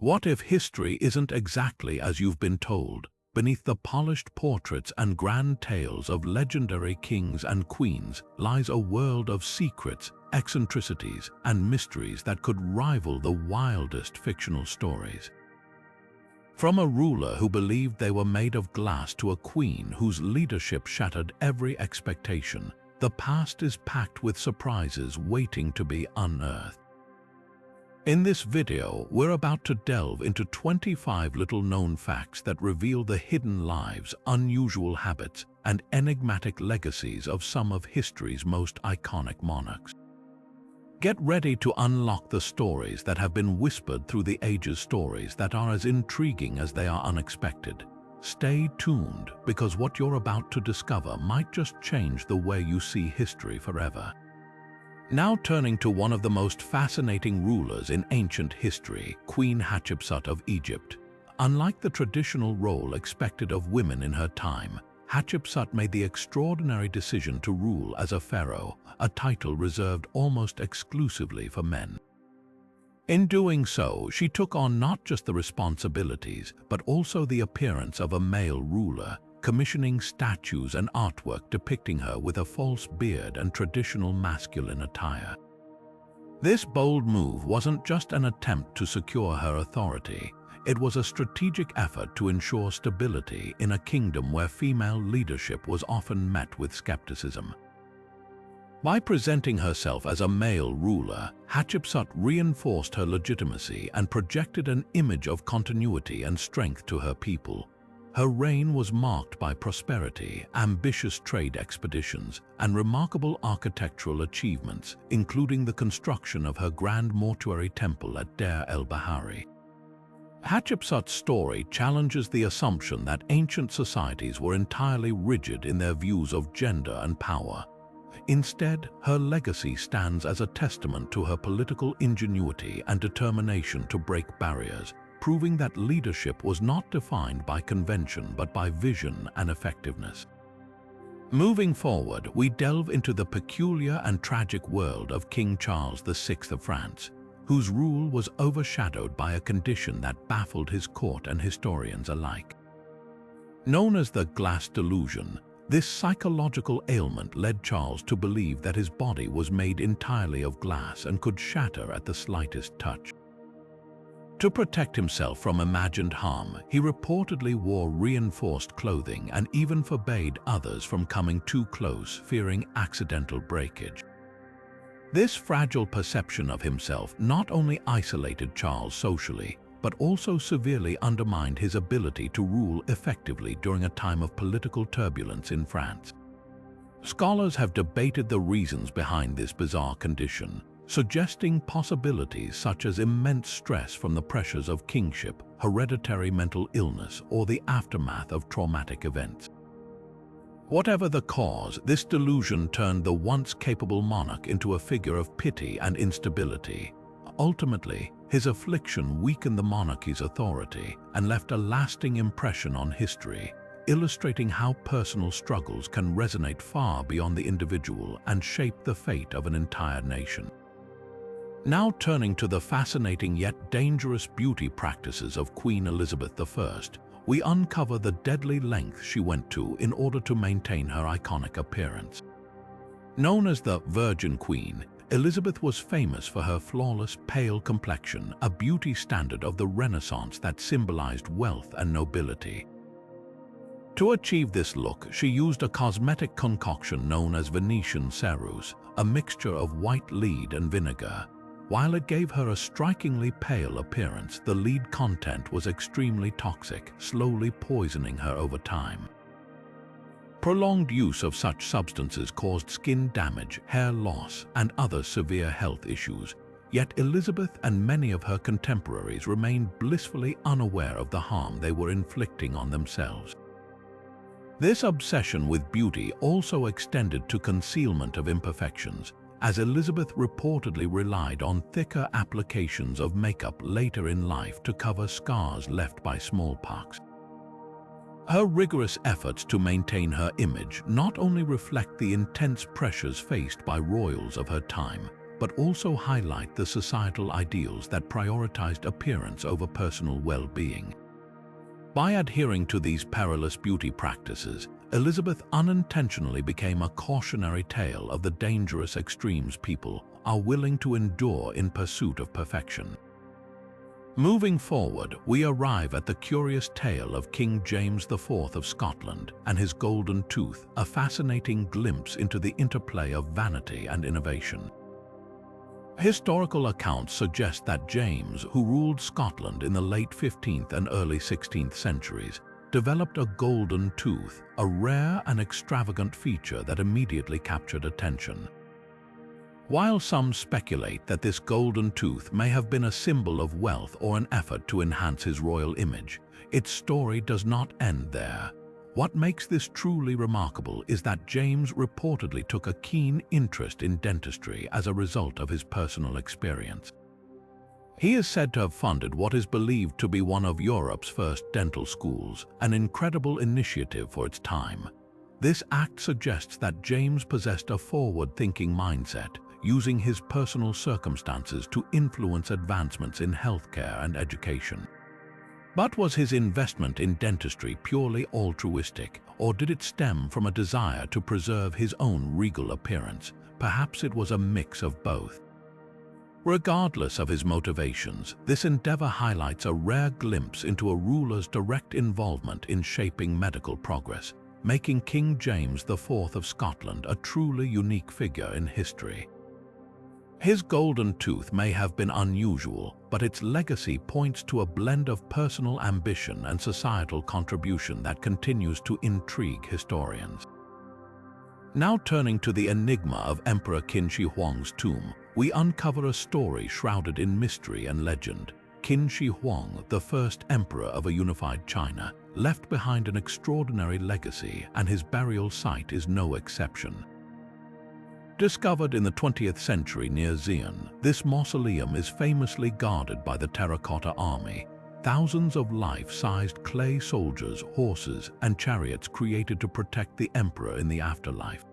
What if history isn't exactly as you've been told? Beneath the polished portraits and grand tales of legendary kings and queens lies a world of secrets, eccentricities, and mysteries that could rival the wildest fictional stories. From a ruler who believed they were made of glass to a queen whose leadership shattered every expectation, the past is packed with surprises waiting to be unearthed. In this video, we're about to delve into 25 little-known facts that reveal the hidden lives, unusual habits, and enigmatic legacies of some of history's most iconic monarchs. Get ready to unlock the stories that have been whispered through the ages, stories that are as intriguing as they are unexpected. Stay tuned, because what you're about to discover might just change the way you see history forever. Now turning to one of the most fascinating rulers in ancient history, Queen Hatshepsut of Egypt. Unlike the traditional role expected of women in her time, Hatshepsut made the extraordinary decision to rule as a pharaoh, a title reserved almost exclusively for men. In doing so, she took on not just the responsibilities, but also the appearance of a male ruler, commissioning statues and artwork depicting her with a false beard and traditional masculine attire. This bold move wasn't just an attempt to secure her authority, it was a strategic effort to ensure stability in a kingdom where female leadership was often met with skepticism. By presenting herself as a male ruler, Hatshepsut reinforced her legitimacy and projected an image of continuity and strength to her people. Her reign was marked by prosperity, ambitious trade expeditions, and remarkable architectural achievements, including the construction of her grand mortuary temple at Deir el-Bahari. Hatshepsut's story challenges the assumption that ancient societies were entirely rigid in their views of gender and power. Instead, her legacy stands as a testament to her political ingenuity and determination to break barriers, proving that leadership was not defined by convention but by vision and effectiveness. Moving forward, we delve into the peculiar and tragic world of King Charles VI of France, whose rule was overshadowed by a condition that baffled his court and historians alike. Known as the glass delusion, this psychological ailment led Charles to believe that his body was made entirely of glass and could shatter at the slightest touch. To protect himself from imagined harm, he reportedly wore reinforced clothing and even forbade others from coming too close, fearing accidental breakage. This fragile perception of himself not only isolated Charles socially, but also severely undermined his ability to rule effectively during a time of political turbulence in France. Scholars have debated the reasons behind this bizarre condition, suggesting possibilities such as immense stress from the pressures of kingship, hereditary mental illness, or the aftermath of traumatic events. Whatever the cause, this delusion turned the once capable monarch into a figure of pity and instability. Ultimately, his affliction weakened the monarchy's authority and left a lasting impression on history, illustrating how personal struggles can resonate far beyond the individual and shape the fate of an entire nation. Now turning to the fascinating yet dangerous beauty practices of Queen Elizabeth I, we uncover the deadly lengths she went to in order to maintain her iconic appearance. Known as the Virgin Queen, Elizabeth was famous for her flawless, pale complexion, a beauty standard of the Renaissance that symbolized wealth and nobility. To achieve this look, she used a cosmetic concoction known as Venetian ceruse, a mixture of white lead and vinegar. While it gave her a strikingly pale appearance, the lead content was extremely toxic, slowly poisoning her over time. Prolonged use of such substances caused skin damage, hair loss, and other severe health issues, yet Elizabeth and many of her contemporaries remained blissfully unaware of the harm they were inflicting on themselves. This obsession with beauty also extended to concealment of imperfections, as Elizabeth reportedly relied on thicker applications of makeup later in life to cover scars left by smallpox. Her rigorous efforts to maintain her image not only reflect the intense pressures faced by royals of her time, but also highlight the societal ideals that prioritized appearance over personal well-being. By adhering to these perilous beauty practices, Elizabeth unintentionally became a cautionary tale of the dangerous extremes people are willing to endure in pursuit of perfection. Moving forward, we arrive at the curious tale of King James IV of Scotland and his golden tooth, a fascinating glimpse into the interplay of vanity and innovation. Historical accounts suggest that James, who ruled Scotland in the late 15th and early 16th centuries, developed a golden tooth, a rare and extravagant feature that immediately captured attention. While some speculate that this golden tooth may have been a symbol of wealth or an effort to enhance his royal image, its story does not end there. What makes this truly remarkable is that James reportedly took a keen interest in dentistry as a result of his personal experience. He is said to have funded what is believed to be one of Europe's first dental schools, an incredible initiative for its time. This act suggests that James possessed a forward-thinking mindset, using his personal circumstances to influence advancements in healthcare and education. But was his investment in dentistry purely altruistic, or did it stem from a desire to preserve his own regal appearance? Perhaps it was a mix of both. Regardless of his motivations, this endeavor highlights a rare glimpse into a ruler's direct involvement in shaping medical progress, making King James IV of Scotland a truly unique figure in history. His golden tooth may have been unusual, but its legacy points to a blend of personal ambition and societal contribution that continues to intrigue historians. Now turning to the enigma of Emperor Qin Shi Huang's tomb, we uncover a story shrouded in mystery and legend. Qin Shi Huang, the first emperor of a unified China, left behind an extraordinary legacy, and his burial site is no exception. Discovered in the 20th century near Xi'an, this mausoleum is famously guarded by the Terracotta Army, thousands of life-sized clay soldiers, horses, and chariots created to protect the emperor in the afterlife.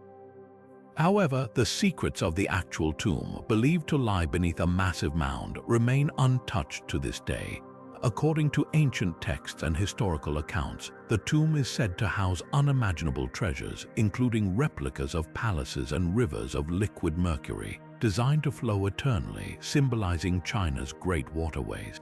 However, the secrets of the actual tomb, believed to lie beneath a massive mound, remain untouched to this day. According to ancient texts and historical accounts, the tomb is said to house unimaginable treasures, including replicas of palaces and rivers of liquid mercury, designed to flow eternally, symbolizing China's great waterways.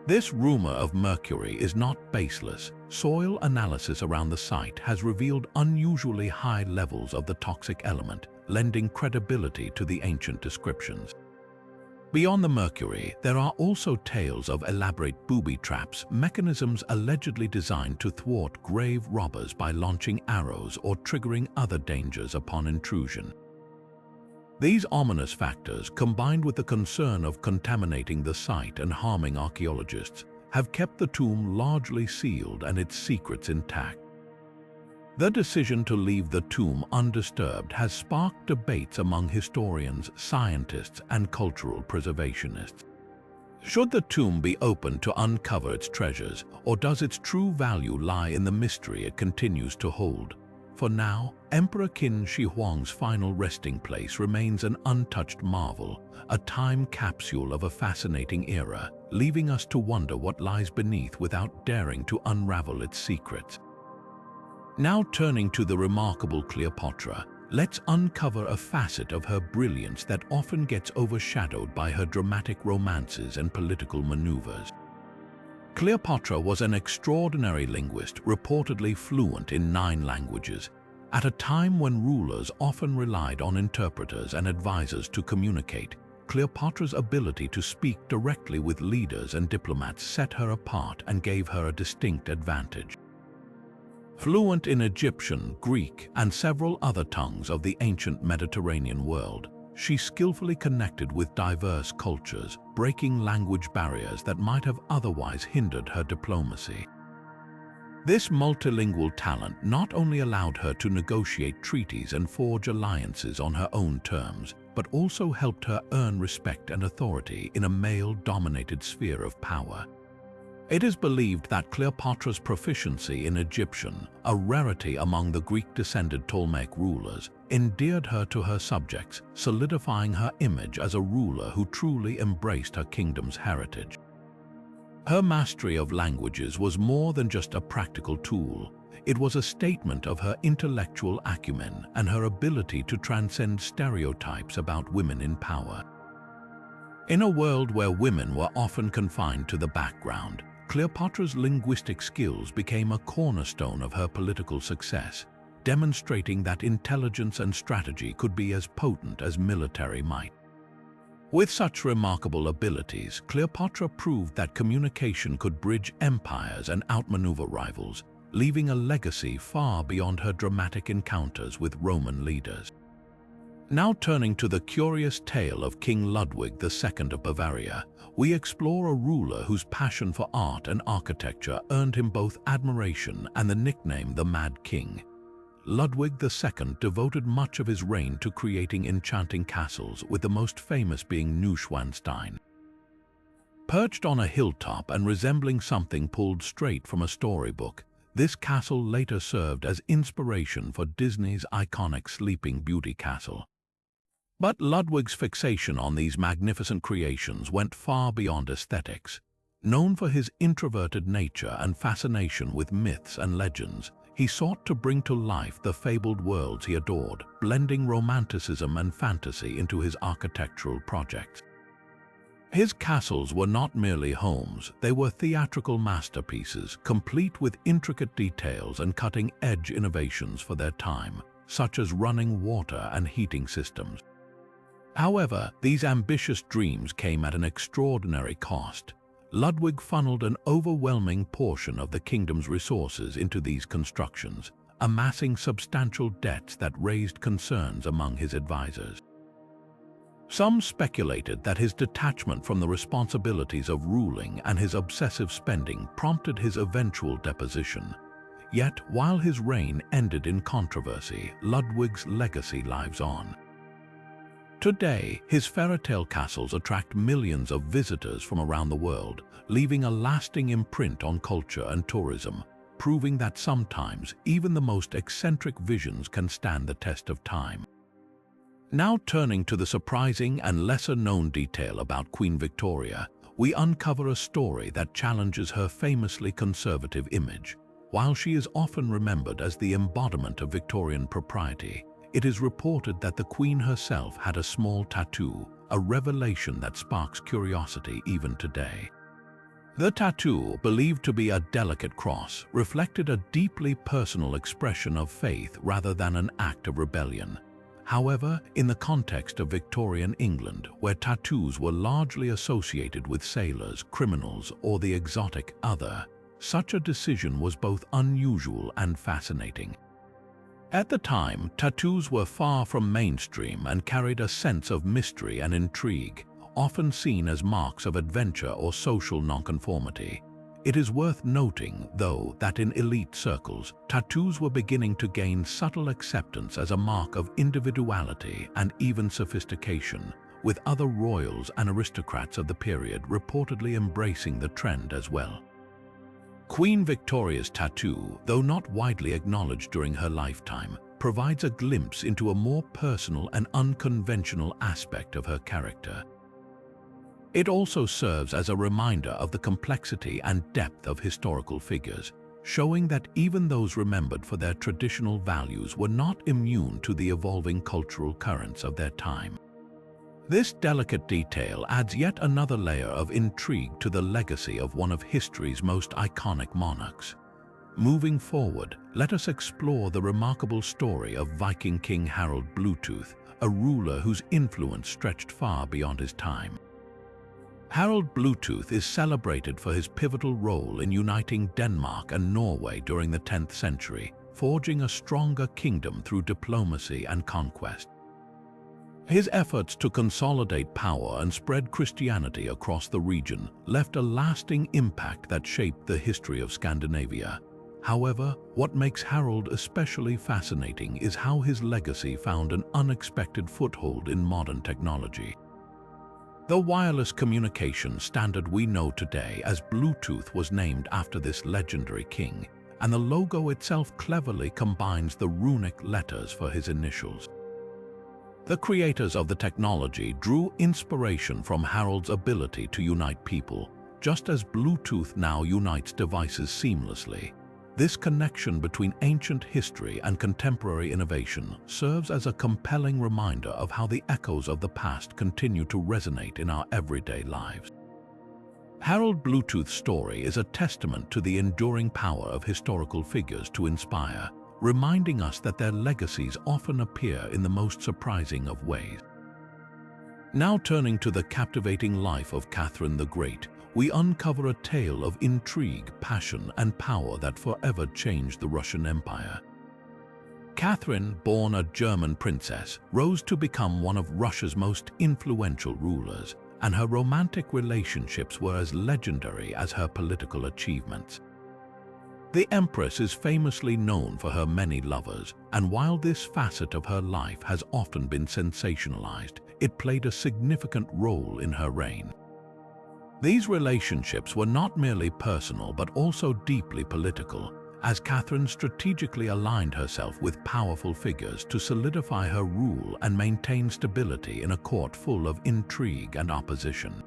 This rumor of mercury is not baseless. Soil analysis around the site has revealed unusually high levels of the toxic element, lending credibility to the ancient descriptions. Beyond the mercury, there are also tales of elaborate booby traps, mechanisms allegedly designed to thwart grave robbers by launching arrows or triggering other dangers upon intrusion. These ominous factors, combined with the concern of contaminating the site and harming archaeologists, have kept the tomb largely sealed and its secrets intact. The decision to leave the tomb undisturbed has sparked debates among historians, scientists, and cultural preservationists. Should the tomb be opened to uncover its treasures, or does its true value lie in the mystery it continues to hold? For now, Emperor Qin Shi Huang's final resting place remains an untouched marvel, a time capsule of a fascinating era, leaving us to wonder what lies beneath without daring to unravel its secrets. Now turning to the remarkable Cleopatra, let's uncover a facet of her brilliance that often gets overshadowed by her dramatic romances and political maneuvers. Cleopatra was an extraordinary linguist, reportedly fluent in 9 languages. At a time when rulers often relied on interpreters and advisors to communicate, Cleopatra's ability to speak directly with leaders and diplomats set her apart and gave her a distinct advantage. Fluent in Egyptian, Greek, and several other tongues of the ancient Mediterranean world, she skillfully connected with diverse cultures, breaking language barriers that might have otherwise hindered her diplomacy. This multilingual talent not only allowed her to negotiate treaties and forge alliances on her own terms, but also helped her earn respect and authority in a male-dominated sphere of power. It is believed that Cleopatra's proficiency in Egyptian, a rarity among the Greek-descended Ptolemaic rulers, endeared her to her subjects, solidifying her image as a ruler who truly embraced her kingdom's heritage. Her mastery of languages was more than just a practical tool. It was a statement of her intellectual acumen and her ability to transcend stereotypes about women in power. In a world where women were often confined to the background, Cleopatra's linguistic skills became a cornerstone of her political success, demonstrating that intelligence and strategy could be as potent as military might. With such remarkable abilities, Cleopatra proved that communication could bridge empires and outmaneuver rivals, leaving a legacy far beyond her dramatic encounters with Roman leaders. Now turning to the curious tale of King Ludwig II of Bavaria, we explore a ruler whose passion for art and architecture earned him both admiration and the nickname the Mad King. Ludwig II devoted much of his reign to creating enchanting castles, with the most famous being Neuschwanstein. Perched on a hilltop and resembling something pulled straight from a storybook, this castle later served as inspiration for Disney's iconic Sleeping Beauty castle. But Ludwig's fixation on these magnificent creations went far beyond aesthetics. Known for his introverted nature and fascination with myths and legends, he sought to bring to life the fabled worlds he adored, blending romanticism and fantasy into his architectural projects. His castles were not merely homes, they were theatrical masterpieces, complete with intricate details and cutting-edge innovations for their time, such as running water and heating systems. However, these ambitious dreams came at an extraordinary cost. Ludwig funneled an overwhelming portion of the kingdom's resources into these constructions, amassing substantial debts that raised concerns among his advisors. Some speculated that his detachment from the responsibilities of ruling and his obsessive spending prompted his eventual deposition. Yet, while his reign ended in controversy, Ludwig's legacy lives on. Today, his fairy-tale castles attract millions of visitors from around the world, leaving a lasting imprint on culture and tourism, proving that sometimes even the most eccentric visions can stand the test of time. Now turning to the surprising and lesser-known detail about Queen Victoria, we uncover a story that challenges her famously conservative image. While she is often remembered as the embodiment of Victorian propriety, it is reported that the Queen herself had a small tattoo, a revelation that sparks curiosity even today. The tattoo, believed to be a delicate cross, reflected a deeply personal expression of faith rather than an act of rebellion. However, in the context of Victorian England, where tattoos were largely associated with sailors, criminals, or the exotic other, such a decision was both unusual and fascinating. At the time, tattoos were far from mainstream and carried a sense of mystery and intrigue, often seen as marks of adventure or social nonconformity. It is worth noting, though, that in elite circles, tattoos were beginning to gain subtle acceptance as a mark of individuality and even sophistication, with other royals and aristocrats of the period reportedly embracing the trend as well. Queen Victoria's tattoo, though not widely acknowledged during her lifetime, provides a glimpse into a more personal and unconventional aspect of her character. It also serves as a reminder of the complexity and depth of historical figures, showing that even those remembered for their traditional values were not immune to the evolving cultural currents of their time. This delicate detail adds yet another layer of intrigue to the legacy of one of history's most iconic monarchs. Moving forward, let us explore the remarkable story of Viking King Harald Bluetooth, a ruler whose influence stretched far beyond his time. Harald Bluetooth is celebrated for his pivotal role in uniting Denmark and Norway during the 10th century, forging a stronger kingdom through diplomacy and conquest. His efforts to consolidate power and spread Christianity across the region left a lasting impact that shaped the history of Scandinavia. However, what makes Harald especially fascinating is how his legacy found an unexpected foothold in modern technology. The wireless communication standard we know today as Bluetooth was named after this legendary king, and the logo itself cleverly combines the runic letters for his initials. The creators of the technology drew inspiration from Harold's ability to unite people, just as Bluetooth now unites devices seamlessly. This connection between ancient history and contemporary innovation serves as a compelling reminder of how the echoes of the past continue to resonate in our everyday lives. Harold Bluetooth's story is a testament to the enduring power of historical figures to inspire, reminding us that their legacies often appear in the most surprising of ways. Now turning to the captivating life of Catherine the Great, we uncover a tale of intrigue, passion, and power that forever changed the Russian Empire. Catherine, born a German princess, rose to become one of Russia's most influential rulers, and her romantic relationships were as legendary as her political achievements. The Empress is famously known for her many lovers, and while this facet of her life has often been sensationalized, it played a significant role in her reign. These relationships were not merely personal but also deeply political, as Catherine strategically aligned herself with powerful figures to solidify her rule and maintain stability in a court full of intrigue and opposition.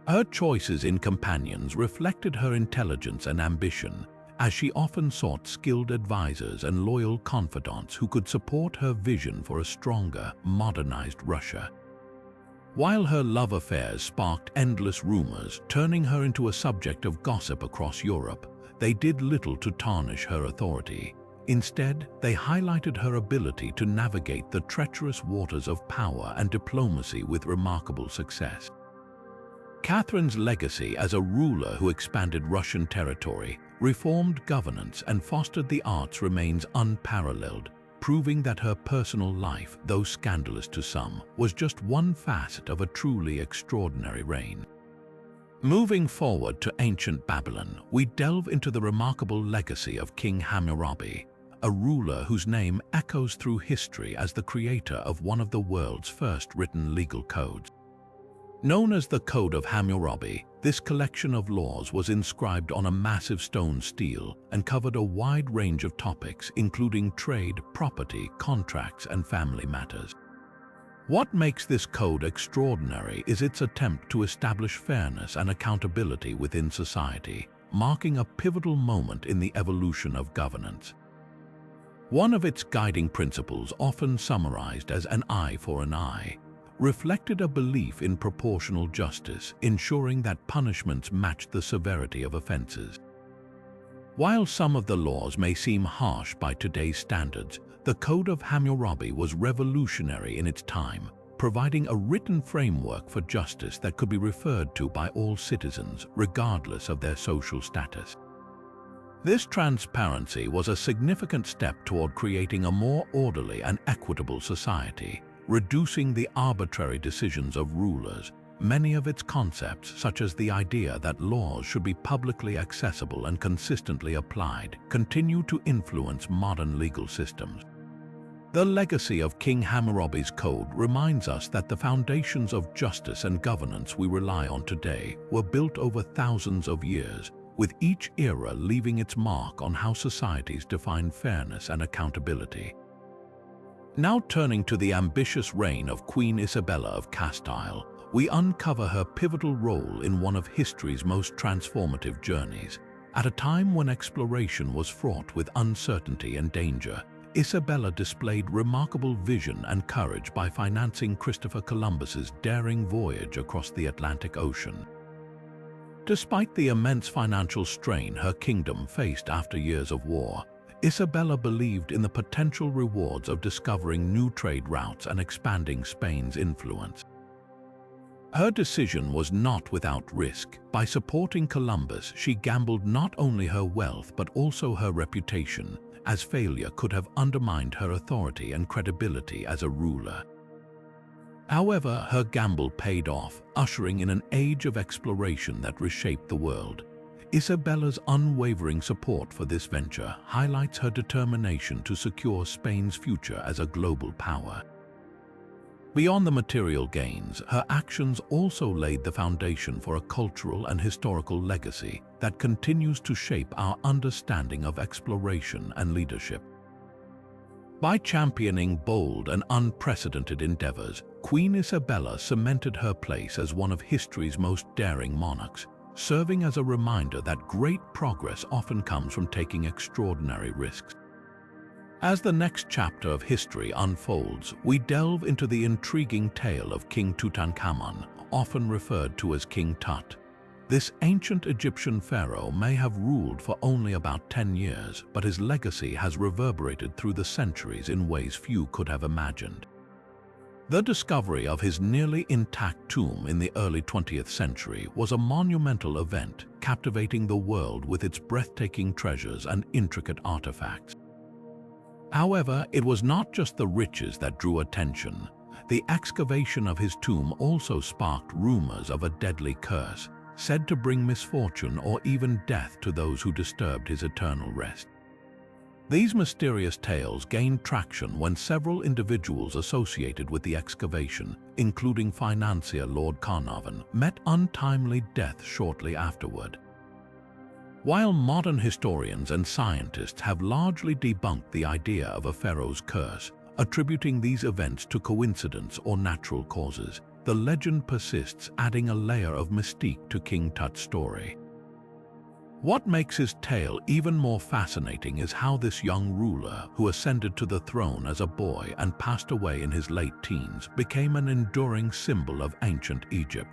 Her choices in companions reflected her intelligence and ambition, as she often sought skilled advisors and loyal confidants who could support her vision for a stronger, modernized Russia. While her love affairs sparked endless rumors, turning her into a subject of gossip across Europe, they did little to tarnish her authority. Instead, they highlighted her ability to navigate the treacherous waters of power and diplomacy with remarkable success. Catherine's legacy as a ruler who expanded Russian territory, reformed governance, and fostered the arts remains unparalleled, proving that her personal life, though scandalous to some, was just one facet of a truly extraordinary reign. Moving forward to ancient Babylon, we delve into the remarkable legacy of King Hammurabi, a ruler whose name echoes through history as the creator of one of the world's first written legal codes. Known as the Code of Hammurabi, this collection of laws was inscribed on a massive stone stele and covered a wide range of topics, including trade, property, contracts, and family matters. What makes this code extraordinary is its attempt to establish fairness and accountability within society, marking a pivotal moment in the evolution of governance. One of its guiding principles, often summarized as an eye for an eye, reflected a belief in proportional justice, ensuring that punishments matched the severity of offenses. While some of the laws may seem harsh by today's standards, the Code of Hammurabi was revolutionary in its time, providing a written framework for justice that could be referred to by all citizens, regardless of their social status. This transparency was a significant step toward creating a more orderly and equitable society, reducing the arbitrary decisions of rulers. Many of its concepts, such as the idea that laws should be publicly accessible and consistently applied, continue to influence modern legal systems. The legacy of King Hammurabi's code reminds us that the foundations of justice and governance we rely on today were built over thousands of years, with each era leaving its mark on how societies define fairness and accountability. Now turning to the ambitious reign of Queen Isabella of Castile, we uncover her pivotal role in one of history's most transformative journeys. At a time when exploration was fraught with uncertainty and danger, Isabella displayed remarkable vision and courage by financing Christopher Columbus's daring voyage across the Atlantic Ocean. Despite the immense financial strain her kingdom faced after years of war, Isabella believed in the potential rewards of discovering new trade routes and expanding Spain's influence. Her decision was not without risk. By supporting Columbus, she gambled not only her wealth but also her reputation, as failure could have undermined her authority and credibility as a ruler. However, her gamble paid off, ushering in an age of exploration that reshaped the world. Isabella's unwavering support for this venture highlights her determination to secure Spain's future as a global power. Beyond the material gains, her actions also laid the foundation for a cultural and historical legacy that continues to shape our understanding of exploration and leadership. By championing bold and unprecedented endeavors, Queen Isabella cemented her place as one of history's most daring monarchs, serving as a reminder that great progress often comes from taking extraordinary risks. As the next chapter of history unfolds, we delve into the intriguing tale of King Tutankhamun, often referred to as King Tut. This ancient Egyptian pharaoh may have ruled for only about 10 years, but his legacy has reverberated through the centuries in ways few could have imagined. The discovery of his nearly intact tomb in the early 20th century was a monumental event, captivating the world with its breathtaking treasures and intricate artifacts. However, it was not just the riches that drew attention. The excavation of his tomb also sparked rumors of a deadly curse, said to bring misfortune or even death to those who disturbed his eternal rest. These mysterious tales gained traction when several individuals associated with the excavation, including financier Lord Carnarvon, met untimely death shortly afterward. While modern historians and scientists have largely debunked the idea of a pharaoh's curse, attributing these events to coincidence or natural causes, the legend persists, adding a layer of mystique to King Tut's story. What makes his tale even more fascinating is how this young ruler, who ascended to the throne as a boy and passed away in his late teens, became an enduring symbol of ancient Egypt.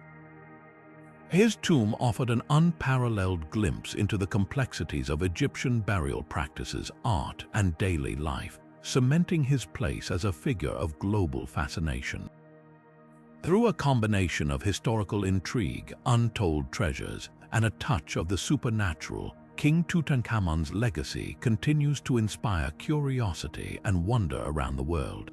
His tomb offered an unparalleled glimpse into the complexities of Egyptian burial practices, art, and daily life, cementing his place as a figure of global fascination. Through a combination of historical intrigue, untold treasures, and a touch of the supernatural, King Tutankhamun's legacy continues to inspire curiosity and wonder around the world.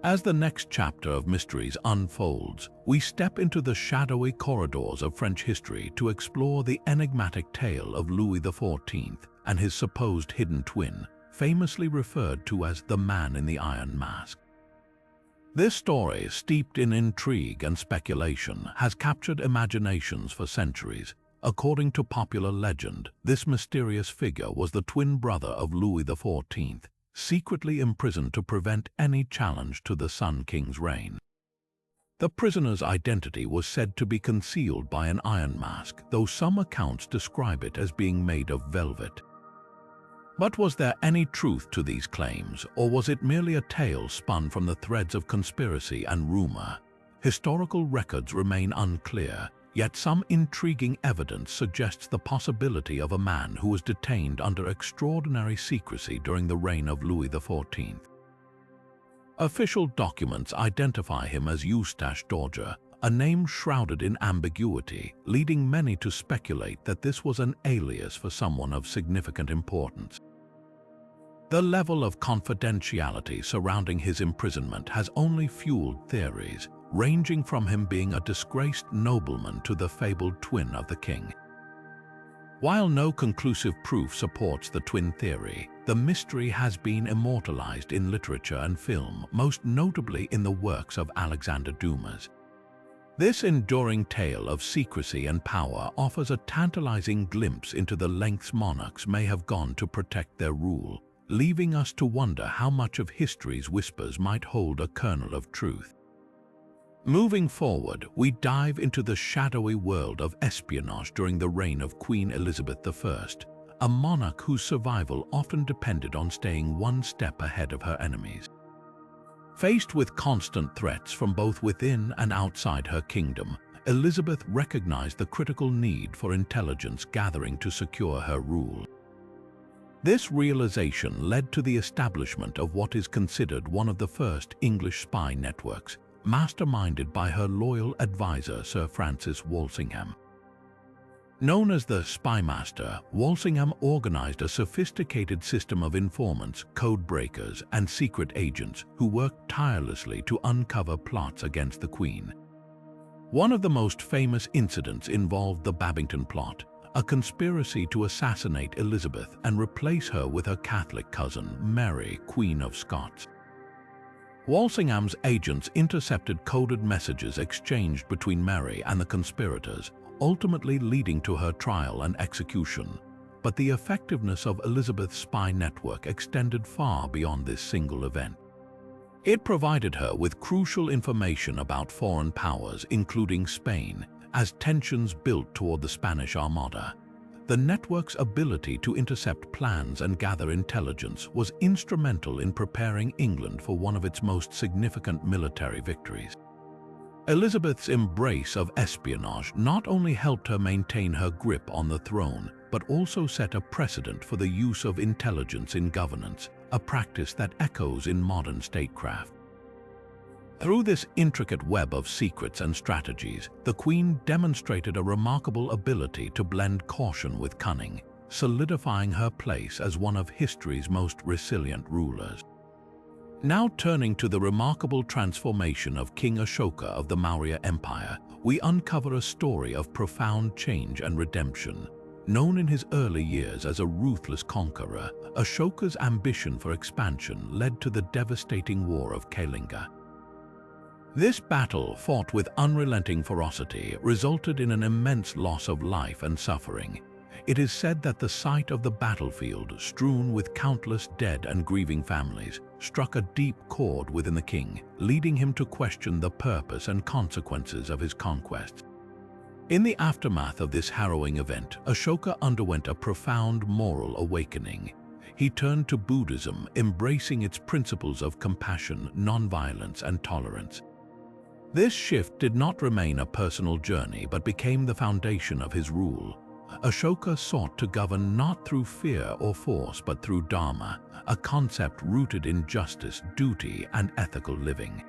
As the next chapter of mysteries unfolds, we step into the shadowy corridors of French history to explore the enigmatic tale of Louis XIV and his supposed hidden twin, famously referred to as the Man in the Iron Mask. This story, steeped in intrigue and speculation, has captured imaginations for centuries. According to popular legend, this mysterious figure was the twin brother of Louis XIV, secretly imprisoned to prevent any challenge to the Sun King's reign. The prisoner's identity was said to be concealed by an iron mask, though some accounts describe it as being made of velvet. But was there any truth to these claims, or was it merely a tale spun from the threads of conspiracy and rumor? Historical records remain unclear, yet some intriguing evidence suggests the possibility of a man who was detained under extraordinary secrecy during the reign of Louis XIV. Official documents identify him as Eustache Dorger, a name shrouded in ambiguity, leading many to speculate that this was an alias for someone of significant importance. The level of confidentiality surrounding his imprisonment has only fueled theories, ranging from him being a disgraced nobleman to the fabled twin of the king. While no conclusive proof supports the twin theory, the mystery has been immortalized in literature and film, most notably in the works of Alexander Dumas. This enduring tale of secrecy and power offers a tantalizing glimpse into the lengths monarchs may have gone to protect their rule, leaving us to wonder how much of history's whispers might hold a kernel of truth. Moving forward, we dive into the shadowy world of espionage during the reign of Queen Elizabeth I, a monarch whose survival often depended on staying one step ahead of her enemies. Faced with constant threats from both within and outside her kingdom, Elizabeth recognized the critical need for intelligence gathering to secure her rule. This realization led to the establishment of what is considered one of the first English spy networks, masterminded by her loyal advisor Sir Francis Walsingham. Known as the Spy Master, Walsingham organized a sophisticated system of informants, code breakers, and secret agents who worked tirelessly to uncover plots against the Queen. One of the most famous incidents involved the Babington Plot, a conspiracy to assassinate Elizabeth and replace her with her Catholic cousin, Mary, Queen of Scots. Walsingham's agents intercepted coded messages exchanged between Mary and the conspirators, ultimately leading to her trial and execution. But the effectiveness of Elizabeth's spy network extended far beyond this single event. It provided her with crucial information about foreign powers, including Spain, as tensions built toward the Spanish Armada. The network's ability to intercept plans and gather intelligence was instrumental in preparing England for one of its most significant military victories. Elizabeth's embrace of espionage not only helped her maintain her grip on the throne, but also set a precedent for the use of intelligence in governance, a practice that echoes in modern statecraft. Through this intricate web of secrets and strategies, the Queen demonstrated a remarkable ability to blend caution with cunning, solidifying her place as one of history's most resilient rulers. Now turning to the remarkable transformation of King Ashoka of the Maurya Empire, we uncover a story of profound change and redemption. Known in his early years as a ruthless conqueror, Ashoka's ambition for expansion led to the devastating War of Kalinga. This battle, fought with unrelenting ferocity, resulted in an immense loss of life and suffering. It is said that the sight of the battlefield, strewn with countless dead and grieving families, struck a deep chord within the king, leading him to question the purpose and consequences of his conquests. In the aftermath of this harrowing event, Ashoka underwent a profound moral awakening. He turned to Buddhism, embracing its principles of compassion, nonviolence, and tolerance. This shift did not remain a personal journey but became the foundation of his rule. Ashoka sought to govern not through fear or force but through dharma, a concept rooted in justice, duty, and ethical living.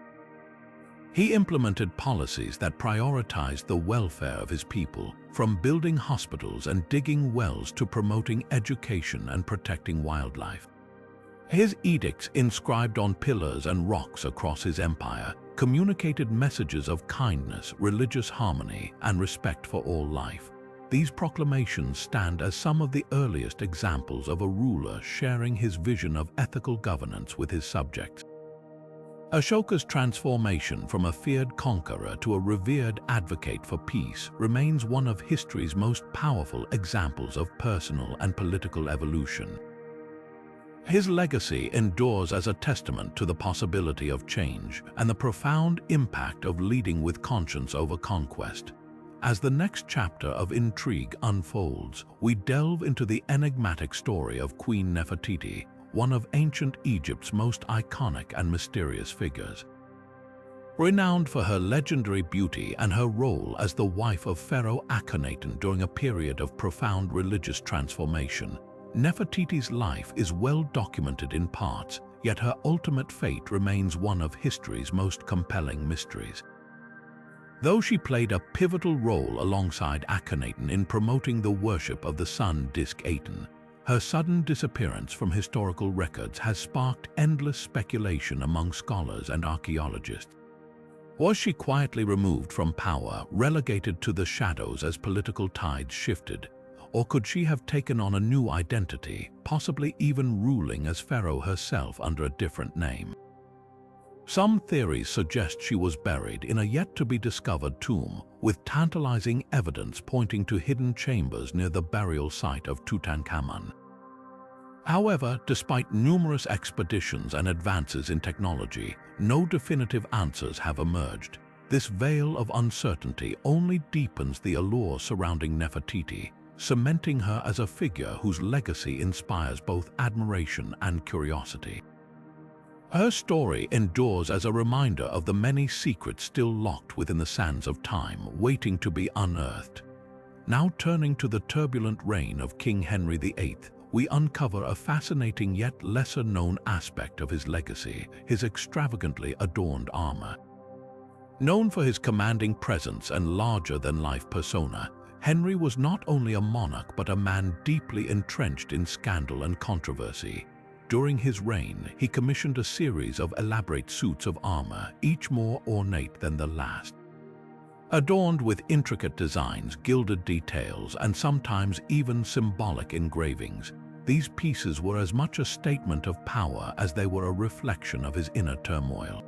He implemented policies that prioritized the welfare of his people, from building hospitals and digging wells to promoting education and protecting wildlife. His edicts, inscribed on pillars and rocks across his empire, communicated messages of kindness, religious harmony, and respect for all life. These proclamations stand as some of the earliest examples of a ruler sharing his vision of ethical governance with his subjects. Ashoka's transformation from a feared conqueror to a revered advocate for peace remains one of history's most powerful examples of personal and political evolution. His legacy endures as a testament to the possibility of change and the profound impact of leading with conscience over conquest. As the next chapter of intrigue unfolds, we delve into the enigmatic story of Queen Nefertiti, one of ancient Egypt's most iconic and mysterious figures. Renowned for her legendary beauty and her role as the wife of Pharaoh Akhenaten during a period of profound religious transformation, Nefertiti's life is well documented in parts, yet her ultimate fate remains one of history's most compelling mysteries. Though she played a pivotal role alongside Akhenaten in promoting the worship of the sun disk Aten, her sudden disappearance from historical records has sparked endless speculation among scholars and archaeologists. Was she quietly removed from power, relegated to the shadows as political tides shifted? Or could she have taken on a new identity, possibly even ruling as pharaoh herself under a different name? Some theories suggest she was buried in a yet-to-be-discovered tomb, with tantalizing evidence pointing to hidden chambers near the burial site of Tutankhamun. However, despite numerous expeditions and advances in technology, no definitive answers have emerged. This veil of uncertainty only deepens the allure surrounding Nefertiti, cementing her as a figure whose legacy inspires both admiration and curiosity. Her story endures as a reminder of the many secrets still locked within the sands of time, waiting to be unearthed. Now turning to the turbulent reign of King Henry VIII, we uncover a fascinating yet lesser-known aspect of his legacy, his extravagantly adorned armor. Known for his commanding presence and larger-than-life persona, Henry was not only a monarch but a man deeply entrenched in scandal and controversy. During his reign, he commissioned a series of elaborate suits of armor, each more ornate than the last. Adorned with intricate designs, gilded details, and sometimes even symbolic engravings, these pieces were as much a statement of power as they were a reflection of his inner turmoil.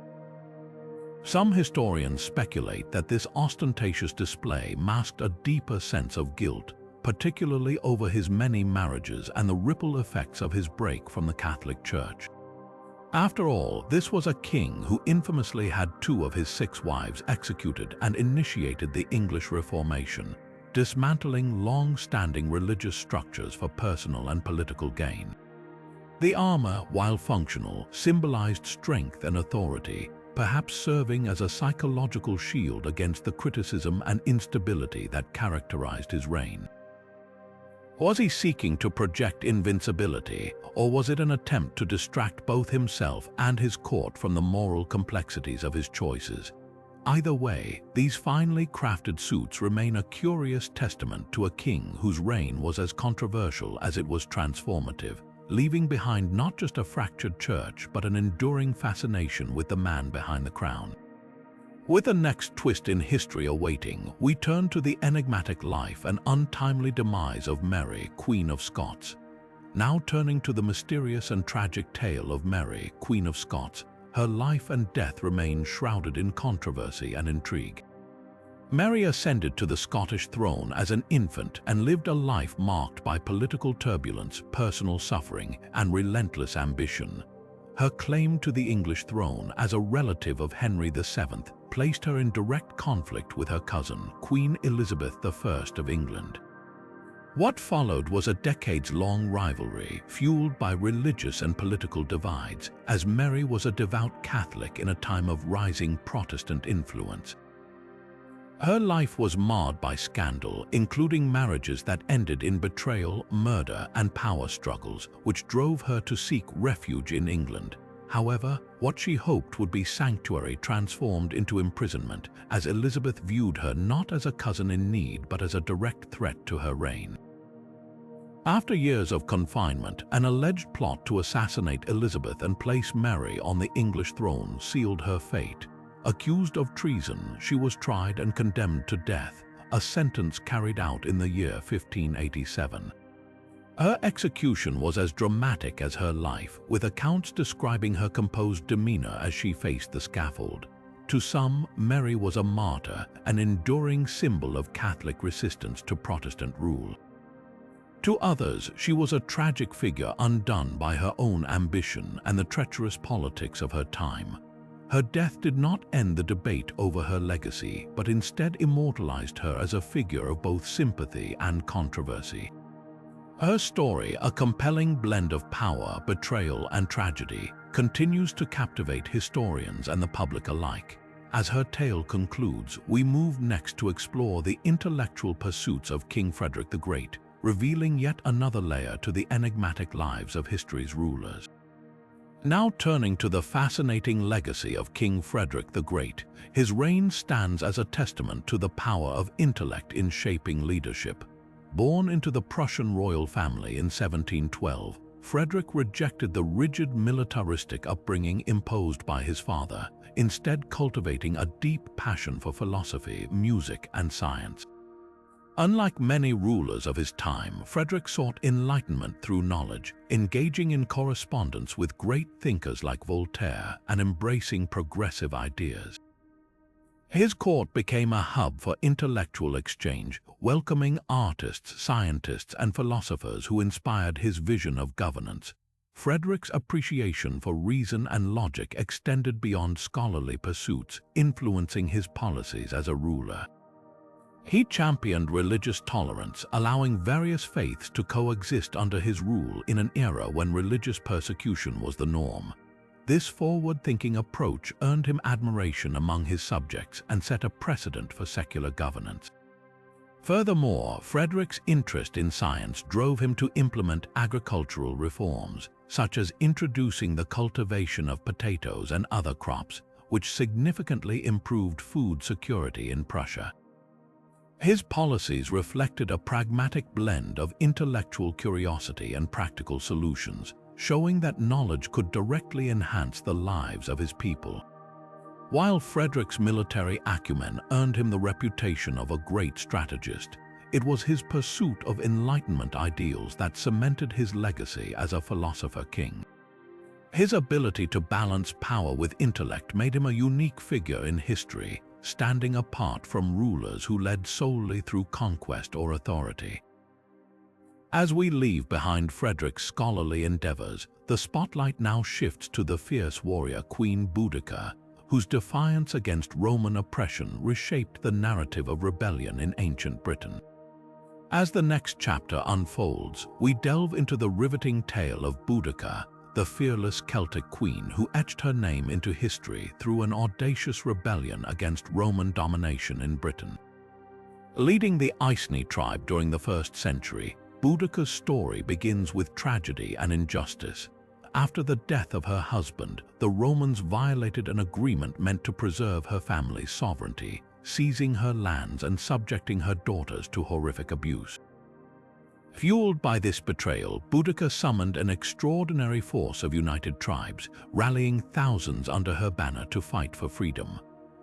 Some historians speculate that this ostentatious display masked a deeper sense of guilt, particularly over his many marriages and the ripple effects of his break from the Catholic Church. After all, this was a king who infamously had 2 of his 6 wives executed and initiated the English Reformation, dismantling long-standing religious structures for personal and political gain. The armor, while functional, symbolized strength and authority, perhaps serving as a psychological shield against the criticism and instability that characterized his reign. Was he seeking to project invincibility, or was it an attempt to distract both himself and his court from the moral complexities of his choices? Either way, these finely crafted suits remain a curious testament to a king whose reign was as controversial as it was transformative, leaving behind not just a fractured church but an enduring fascination with the man behind the crown. With the next twist in history awaiting, we turn to the enigmatic life and untimely demise of Mary, Queen of Scots. Now turning to the mysterious and tragic tale of Mary, Queen of Scots, her life and death remain shrouded in controversy and intrigue. Mary ascended to the Scottish throne as an infant and lived a life marked by political turbulence, personal suffering, and relentless ambition. Her claim to the English throne as a relative of Henry VII placed her in direct conflict with her cousin, Queen Elizabeth I of England. What followed was a decades-long rivalry fueled by religious and political divides, as Mary was a devout Catholic in a time of rising Protestant influence. Her life was marred by scandal, including marriages that ended in betrayal, murder, and power struggles, which drove her to seek refuge in England. However, what she hoped would be sanctuary transformed into imprisonment, as Elizabeth viewed her not as a cousin in need but as a direct threat to her reign. After years of confinement, an alleged plot to assassinate Elizabeth and place Mary on the English throne sealed her fate. Accused of treason, she was tried and condemned to death, a sentence carried out in the year 1587. Her execution was as dramatic as her life, with accounts describing her composed demeanor as she faced the scaffold. To some, Mary was a martyr, an enduring symbol of Catholic resistance to Protestant rule. To others, she was a tragic figure undone by her own ambition and the treacherous politics of her time. Her death did not end the debate over her legacy, but instead immortalized her as a figure of both sympathy and controversy. Her story, a compelling blend of power, betrayal, and tragedy, continues to captivate historians and the public alike. As her tale concludes, we move next to explore the intellectual pursuits of King Frederick the Great, revealing yet another layer to the enigmatic lives of history's rulers. Now turning to the fascinating legacy of King Frederick the Great, his reign stands as a testament to the power of intellect in shaping leadership. Born into the Prussian royal family in 1712, Frederick rejected the rigid militaristic upbringing imposed by his father, instead cultivating a deep passion for philosophy, music, and science. Unlike many rulers of his time, Frederick sought enlightenment through knowledge, engaging in correspondence with great thinkers like Voltaire and embracing progressive ideas. His court became a hub for intellectual exchange, welcoming artists, scientists, and philosophers who inspired his vision of governance. Frederick's appreciation for reason and logic extended beyond scholarly pursuits, influencing his policies as a ruler. He championed religious tolerance, allowing various faiths to coexist under his rule in an era when religious persecution was the norm. This forward-thinking approach earned him admiration among his subjects and set a precedent for secular governance. Furthermore, Frederick's interest in science drove him to implement agricultural reforms, such as introducing the cultivation of potatoes and other crops, which significantly improved food security in Prussia. His policies reflected a pragmatic blend of intellectual curiosity and practical solutions, showing that knowledge could directly enhance the lives of his people. While Frederick's military acumen earned him the reputation of a great strategist, it was his pursuit of Enlightenment ideals that cemented his legacy as a philosopher king. His ability to balance power with intellect made him a unique figure in history, standing apart from rulers who led solely through conquest or authority. As we leave behind Frederick's scholarly endeavors, the spotlight now shifts to the fierce warrior Queen Boudica, whose defiance against Roman oppression reshaped the narrative of rebellion in ancient Britain. As the next chapter unfolds, we delve into the riveting tale of Boudica, the fearless Celtic queen who etched her name into history through an audacious rebellion against Roman domination in Britain. Leading the Iceni tribe during the 1st century, Boudica's story begins with tragedy and injustice. After the death of her husband, the Romans violated an agreement meant to preserve her family's sovereignty, seizing her lands and subjecting her daughters to horrific abuse. Fueled by this betrayal, Boudica summoned an extraordinary force of united tribes, rallying thousands under her banner to fight for freedom.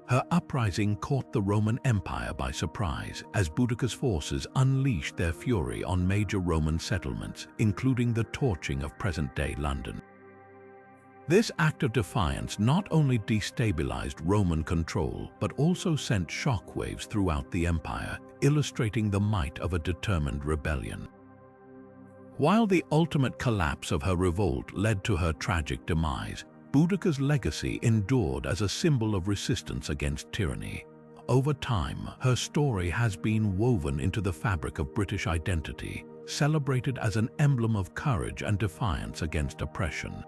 Her uprising caught the Roman Empire by surprise as Boudica's forces unleashed their fury on major Roman settlements, including the torching of present-day London. This act of defiance not only destabilized Roman control, but also sent shockwaves throughout the empire, illustrating the might of a determined rebellion. While the ultimate collapse of her revolt led to her tragic demise, Boudica's legacy endured as a symbol of resistance against tyranny. Over time, her story has been woven into the fabric of British identity, celebrated as an emblem of courage and defiance against oppression.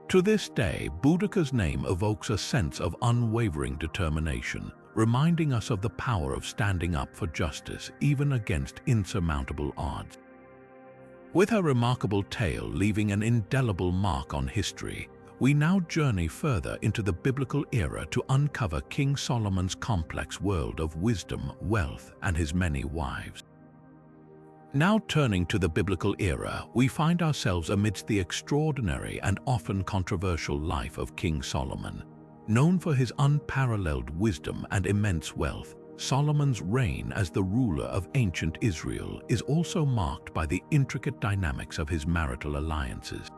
To this day, Boudica's name evokes a sense of unwavering determination, reminding us of the power of standing up for justice even against insurmountable odds. With her remarkable tale leaving an indelible mark on history, we now journey further into the biblical era to uncover King Solomon's complex world of wisdom, wealth, and his many wives. Now turning to the biblical era, we find ourselves amidst the extraordinary and often controversial life of King Solomon. Known for his unparalleled wisdom and immense wealth, Solomon's reign as the ruler of ancient Israel is also marked by the intricate dynamics of his marital alliances.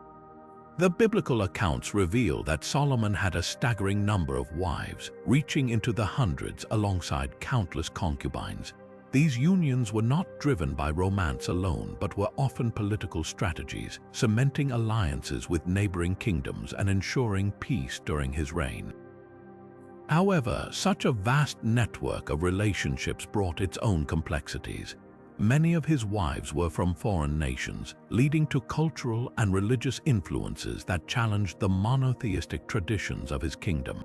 The biblical accounts reveal that Solomon had a staggering number of wives, reaching into the hundreds alongside countless concubines. These unions were not driven by romance alone, but were often political strategies, cementing alliances with neighboring kingdoms and ensuring peace during his reign. However, such a vast network of relationships brought its own complexities. Many of his wives were from foreign nations, leading to cultural and religious influences that challenged the monotheistic traditions of his kingdom.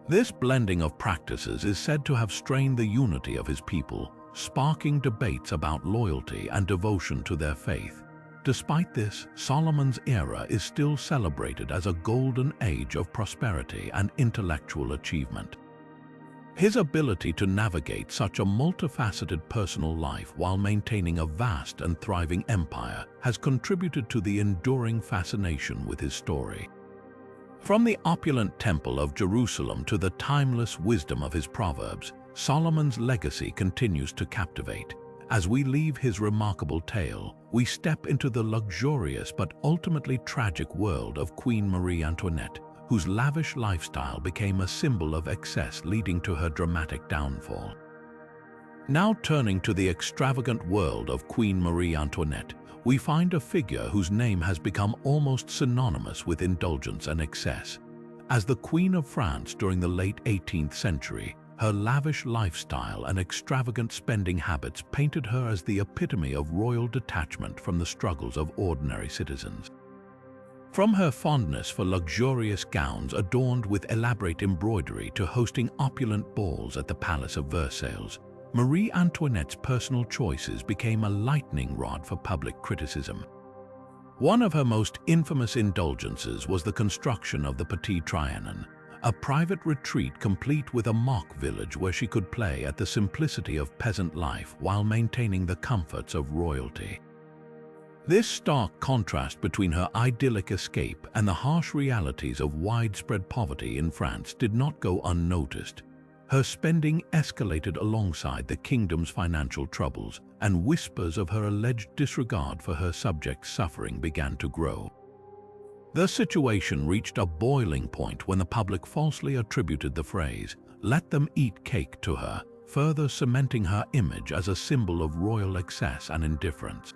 This blending of practices is said to have strained the unity of his people, sparking debates about loyalty and devotion to their faith. Despite this, Solomon's era is still celebrated as a golden age of prosperity and intellectual achievement. His ability to navigate such a multifaceted personal life while maintaining a vast and thriving empire has contributed to the enduring fascination with his story. From the opulent Temple of Jerusalem to the timeless wisdom of his proverbs, Solomon's legacy continues to captivate. As we leave his remarkable tale, we step into the luxurious but ultimately tragic world of Queen Marie Antoinette, whose lavish lifestyle became a symbol of excess leading to her dramatic downfall. Now turning to the extravagant world of Queen Marie Antoinette, we find a figure whose name has become almost synonymous with indulgence and excess. As the Queen of France during the late 18th century, her lavish lifestyle and extravagant spending habits painted her as the epitome of royal detachment from the struggles of ordinary citizens. From her fondness for luxurious gowns adorned with elaborate embroidery to hosting opulent balls at the Palace of Versailles, Marie Antoinette's personal choices became a lightning rod for public criticism. One of her most infamous indulgences was the construction of the Petit Trianon, a private retreat complete with a mock village where she could play at the simplicity of peasant life while maintaining the comforts of royalty. This stark contrast between her idyllic escape and the harsh realities of widespread poverty in France did not go unnoticed. Her spending escalated alongside the kingdom's financial troubles, and whispers of her alleged disregard for her subjects' suffering began to grow. The situation reached a boiling point when the public falsely attributed the phrase, "Let them eat cake," to her, further cementing her image as a symbol of royal excess and indifference.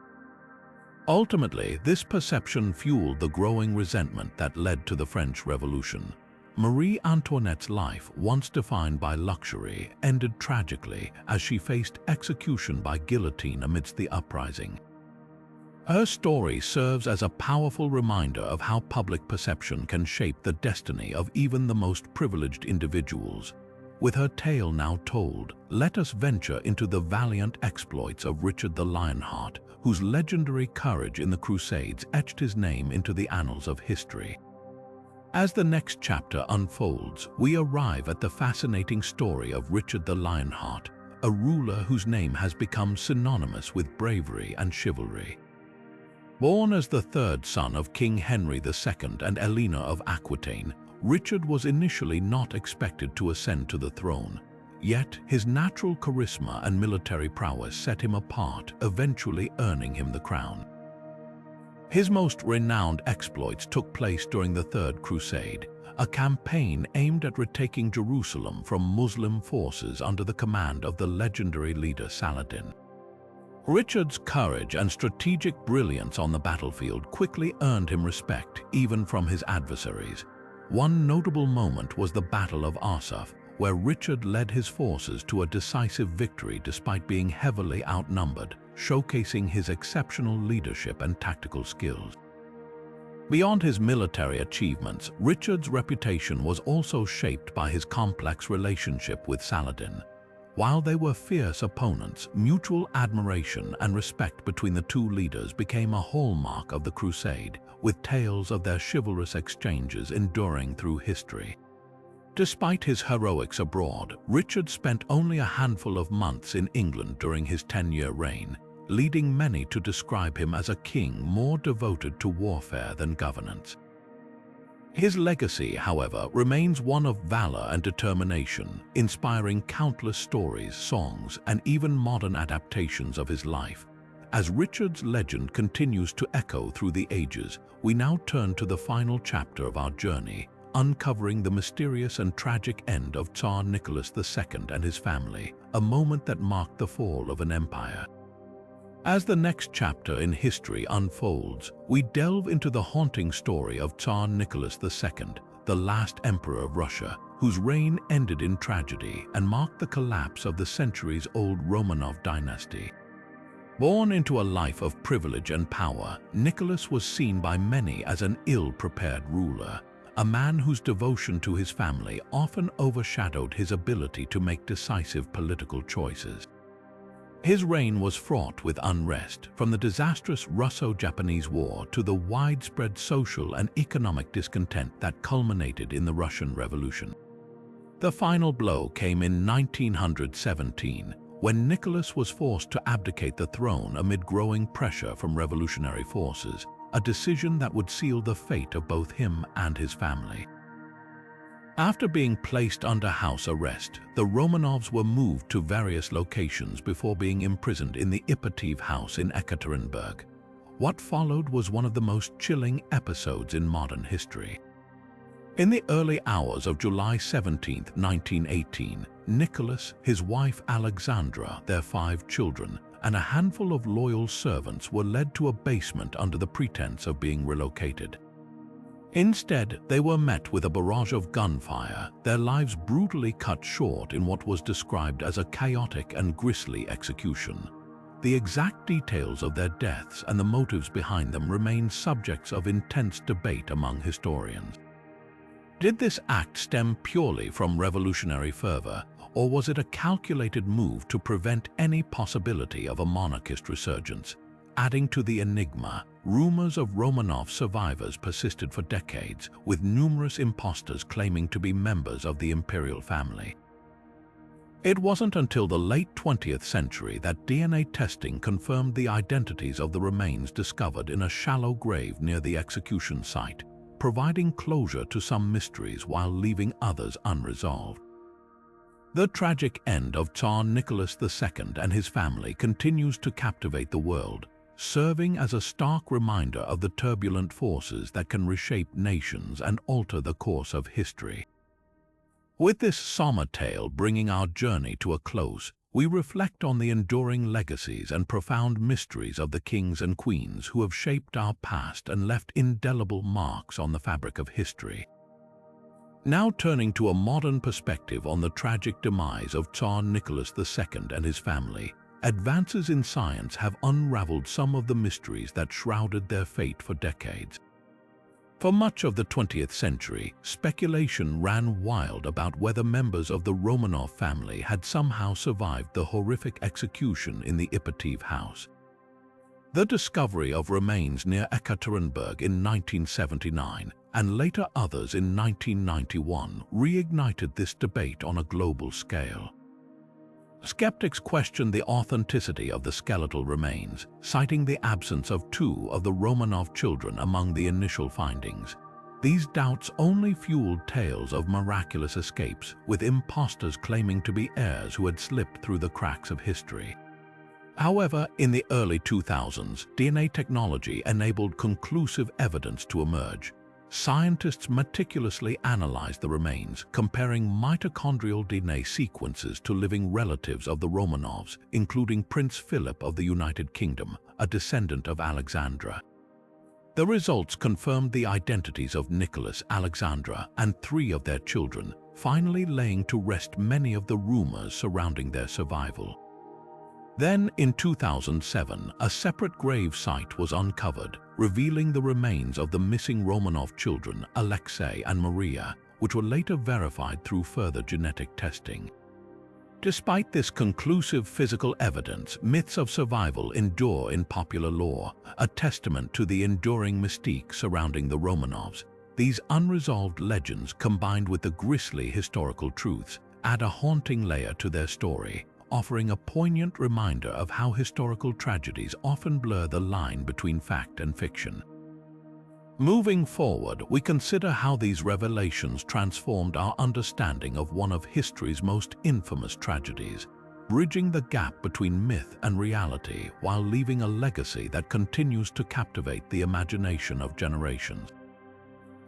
Ultimately, this perception fueled the growing resentment that led to the French Revolution. Marie Antoinette's life, once defined by luxury, ended tragically as she faced execution by guillotine amidst the uprising. Her story serves as a powerful reminder of how public perception can shape the destiny of even the most privileged individuals. With her tale now told, let us venture into the valiant exploits of Richard the Lionheart, whose legendary courage in the Crusades etched his name into the annals of history. As the next chapter unfolds, we arrive at the fascinating story of Richard the Lionheart, a ruler whose name has become synonymous with bravery and chivalry. Born as the third son of King Henry II and Elena of Aquitaine, Richard was initially not expected to ascend to the throne. Yet, his natural charisma and military prowess set him apart, eventually earning him the crown. His most renowned exploits took place during the Third Crusade, a campaign aimed at retaking Jerusalem from Muslim forces under the command of the legendary leader Saladin. Richard's courage and strategic brilliance on the battlefield quickly earned him respect even from his adversaries. One notable moment was the Battle of Arsuf, where Richard led his forces to a decisive victory despite being heavily outnumbered, showcasing his exceptional leadership and tactical skills. Beyond his military achievements, Richard's reputation was also shaped by his complex relationship with Saladin. While they were fierce opponents, mutual admiration and respect between the two leaders became a hallmark of the crusade, with tales of their chivalrous exchanges enduring through history. Despite his heroics abroad, Richard spent only a handful of months in England during his 10-year reign, leading many to describe him as a king more devoted to warfare than governance. His legacy, however, remains one of valor and determination, inspiring countless stories, songs, and even modern adaptations of his life. As Richard's legend continues to echo through the ages, we now turn to the final chapter of our journey, uncovering the mysterious and tragic end of Tsar Nicholas II and his family, a moment that marked the fall of an empire. As the next chapter in history unfolds, we delve into the haunting story of Tsar Nicholas II, the last emperor of Russia, whose reign ended in tragedy and marked the collapse of the centuries-old Romanov dynasty. Born into a life of privilege and power, Nicholas was seen by many as an ill-prepared ruler, a man whose devotion to his family often overshadowed his ability to make decisive political choices. His reign was fraught with unrest, from the disastrous Russo-Japanese War to the widespread social and economic discontent that culminated in the Russian Revolution. The final blow came in 1917, when Nicholas was forced to abdicate the throne amid growing pressure from revolutionary forces, a decision that would seal the fate of both him and his family. After being placed under house arrest, the Romanovs were moved to various locations before being imprisoned in the Ipatiev house in Ekaterinburg. What followed was one of the most chilling episodes in modern history. In the early hours of July 17, 1918, Nicholas, his wife Alexandra, their 5 children, and a handful of loyal servants were led to a basement under the pretense of being relocated. Instead, they were met with a barrage of gunfire, their lives brutally cut short in what was described as a chaotic and grisly execution. The exact details of their deaths and the motives behind them remain subjects of intense debate among historians. Did this act stem purely from revolutionary fervor, or was it a calculated move to prevent any possibility of a monarchist resurgence? Adding to the enigma, rumors of Romanov survivors persisted for decades, with numerous impostors claiming to be members of the imperial family. It wasn't until the late 20th century that DNA testing confirmed the identities of the remains discovered in a shallow grave near the execution site, providing closure to some mysteries while leaving others unresolved. The tragic end of Tsar Nicholas II and his family continues to captivate the world, serving as a stark reminder of the turbulent forces that can reshape nations and alter the course of history. With this somber tale bringing our journey to a close, we reflect on the enduring legacies and profound mysteries of the kings and queens who have shaped our past and left indelible marks on the fabric of history. Now turning to a modern perspective on the tragic demise of Tsar Nicholas II and his family, advances in science have unraveled some of the mysteries that shrouded their fate for decades. For much of the 20th century, speculation ran wild about whether members of the Romanov family had somehow survived the horrific execution in the Ipatiev house. The discovery of remains near Ekaterinburg in 1979 and later others in 1991 reignited this debate on a global scale. Skeptics questioned the authenticity of the skeletal remains, citing the absence of two of the Romanov children among the initial findings. These doubts only fueled tales of miraculous escapes, with impostors claiming to be heirs who had slipped through the cracks of history. However, in the early 2000s, DNA technology enabled conclusive evidence to emerge. Scientists meticulously analyzed the remains, comparing mitochondrial DNA sequences to living relatives of the Romanovs, including Prince Philip of the United Kingdom, a descendant of Alexandra. The results confirmed the identities of Nicholas, Alexandra, and three of their children, finally laying to rest many of the rumors surrounding their survival. Then, in 2007, a separate grave site was uncovered, revealing the remains of the missing Romanov children, Alexei and Maria, which were later verified through further genetic testing. Despite this conclusive physical evidence, myths of survival endure in popular lore, a testament to the enduring mystique surrounding the Romanovs. These unresolved legends, combined with the grisly historical truths, add a haunting layer to their story, offering a poignant reminder of how historical tragedies often blur the line between fact and fiction. Moving forward, we consider how these revelations transformed our understanding of one of history's most infamous tragedies, bridging the gap between myth and reality while leaving a legacy that continues to captivate the imagination of generations.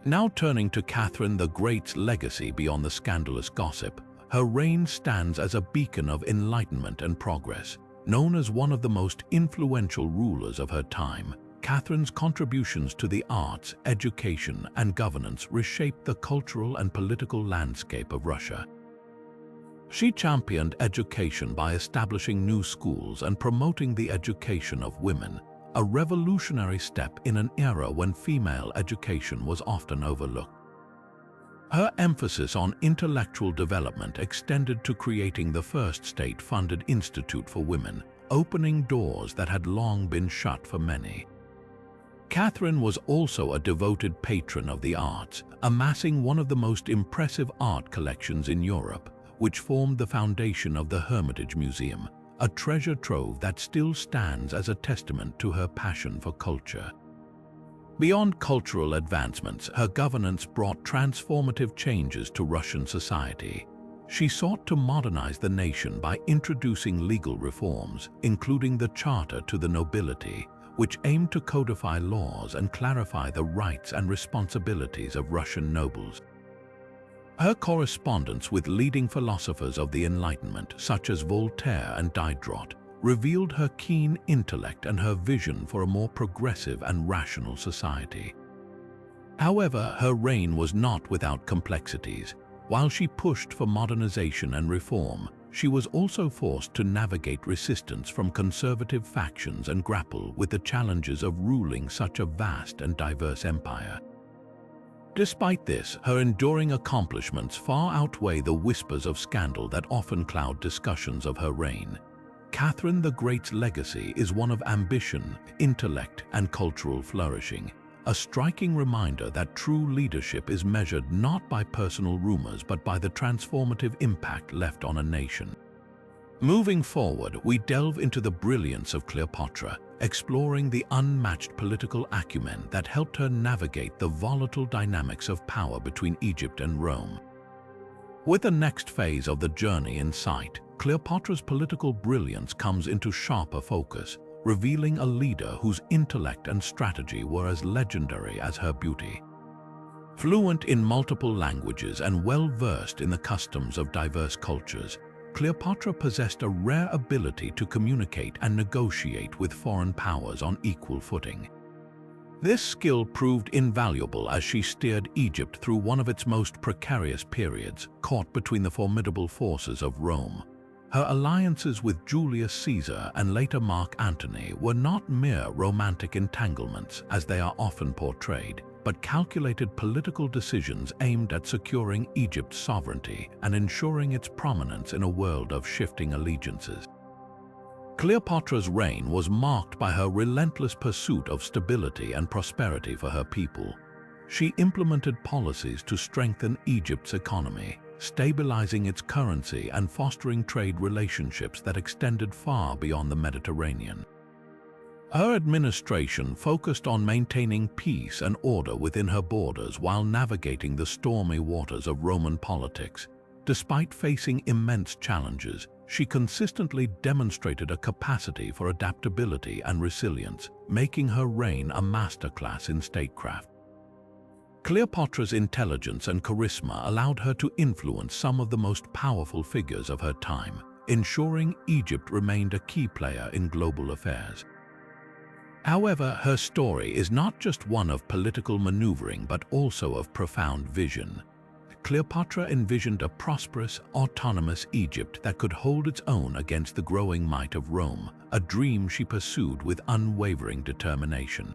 Now turning to Catherine the Great's legacy beyond the scandalous gossip, her reign stands as a beacon of enlightenment and progress. Known as one of the most influential rulers of her time, Catherine's contributions to the arts, education, and governance reshaped the cultural and political landscape of Russia. She championed education by establishing new schools and promoting the education of women, a revolutionary step in an era when female education was often overlooked. Her emphasis on intellectual development extended to creating the first state-funded institute for women, opening doors that had long been shut for many. Catherine was also a devoted patron of the arts, amassing one of the most impressive art collections in Europe, which formed the foundation of the Hermitage Museum, a treasure trove that still stands as a testament to her passion for culture. Beyond cultural advancements, her governance brought transformative changes to Russian society. She sought to modernize the nation by introducing legal reforms, including the Charter to the Nobility, which aimed to codify laws and clarify the rights and responsibilities of Russian nobles. Her correspondence with leading philosophers of the Enlightenment, such as Voltaire and Diderot, revealed her keen intellect and her vision for a more progressive and rational society. However, her reign was not without complexities. While she pushed for modernization and reform, she was also forced to navigate resistance from conservative factions and grapple with the challenges of ruling such a vast and diverse empire. Despite this, her enduring accomplishments far outweigh the whispers of scandal that often cloud discussions of her reign. Catherine the Great's legacy is one of ambition, intellect, and cultural flourishing, a striking reminder that true leadership is measured not by personal rumors but by the transformative impact left on a nation. Moving forward, we delve into the brilliance of Cleopatra, exploring the unmatched political acumen that helped her navigate the volatile dynamics of power between Egypt and Rome. With the next phase of the journey in sight, Cleopatra's political brilliance comes into sharper focus, revealing a leader whose intellect and strategy were as legendary as her beauty. Fluent in multiple languages and well-versed in the customs of diverse cultures, Cleopatra possessed a rare ability to communicate and negotiate with foreign powers on equal footing. This skill proved invaluable as she steered Egypt through one of its most precarious periods, caught between the formidable forces of Rome. Her alliances with Julius Caesar and later Mark Antony were not mere romantic entanglements, as they are often portrayed, but calculated political decisions aimed at securing Egypt's sovereignty and ensuring its prominence in a world of shifting allegiances. Cleopatra's reign was marked by her relentless pursuit of stability and prosperity for her people. She implemented policies to strengthen Egypt's economy, stabilizing its currency and fostering trade relationships that extended far beyond the Mediterranean. Her administration focused on maintaining peace and order within her borders while navigating the stormy waters of Roman politics. Despite facing immense challenges, she consistently demonstrated a capacity for adaptability and resilience, making her reign a masterclass in statecraft. Cleopatra's intelligence and charisma allowed her to influence some of the most powerful figures of her time, ensuring Egypt remained a key player in global affairs. However, her story is not just one of political maneuvering but also of profound vision. Cleopatra envisioned a prosperous, autonomous Egypt that could hold its own against the growing might of Rome, a dream she pursued with unwavering determination.